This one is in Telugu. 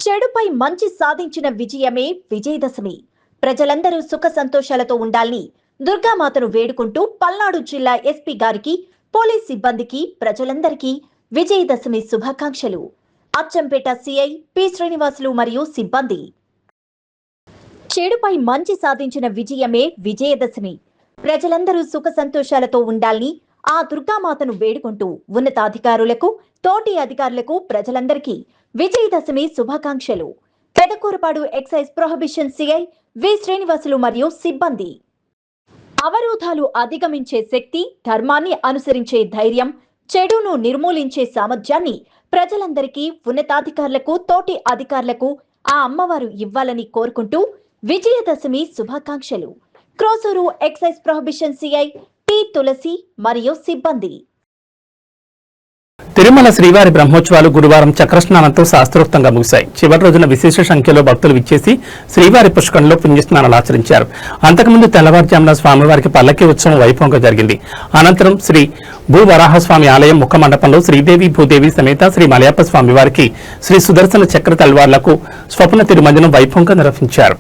చెడుపై మంచి సాధించిన విజయమే విజయదశమి. ప్రజలందరూ సుఖ సంతోషాలతో ఉండాలని దుర్గామాతను వేడుకుంటూ పల్నాడు జిల్లా ఎస్పీ గారికి, పోలీస్ సిబ్బందికి, ప్రజలందరికీ విజయదశమి శుభాకాంక్షలు. అచ్చంపేట సిఐ పి శ్రీనివాసులు మరియు సిబ్బంది. చెడుపై మంచి సాధించిన విజయమే విజయదశమి. ప్రజలందరూ సుఖ సంతోషాలతో ఉండాలని ఆ దుర్గామాతను వేడుకుంటూ ఉన్నతాధికారులకు, తోటి అధికారులకు, ప్రజలందరికీ విజయదశమి శుభాకాంక్షలు. Pedakurapadu excise prohibition CI V Srinivasulu మరియు సిబ్బంది. అవరోధాలు అధిగమించే శక్తి, ధర్మాన్ని అనుసరించే ధైర్యం, చెడును నిర్మూలించే సామర్థ్యాన్ని ప్రజలందరికీ, ఉన్నతాధికారులకు, తోటి అధికారులకు ఆ అమ్మవారు ఇవ్వాలని కోరుకుంటూ విజయదశమి శుభాకాంక్షలు. Krosuru excise prohibition CI P Tulasi మరియు సిబ్బంది. తిరుమల శ్రీవారి బ్రహ్మోత్సవాలు గురువారం చక్రస్నానంతో శాస్త్రోక్తంగా ముగిశాయి. చివరి రోజున విశేష సంఖ్యలో భక్తులు విచ్చేసి శ్రీవారి పుష్కరంలో పుణ్యస్నానాలు ఆచరించారు. అంతకుముందు తెల్లవారుజామున స్వామివారికి పల్లకి ఉత్సవం వైభవంగా జరిగింది. అనంతరం శ్రీ భూవరాహస్వామి ఆలయం ముఖ మండపంలో శ్రీదేవి భూదేవి సమేత శ్రీ మలయప్ప స్వామివారికి శ్రీ సుదర్శన చక్ర తల్వార్లకు స్వప్న తిరుమంజనం వైభవంగా నిర్వహించారు.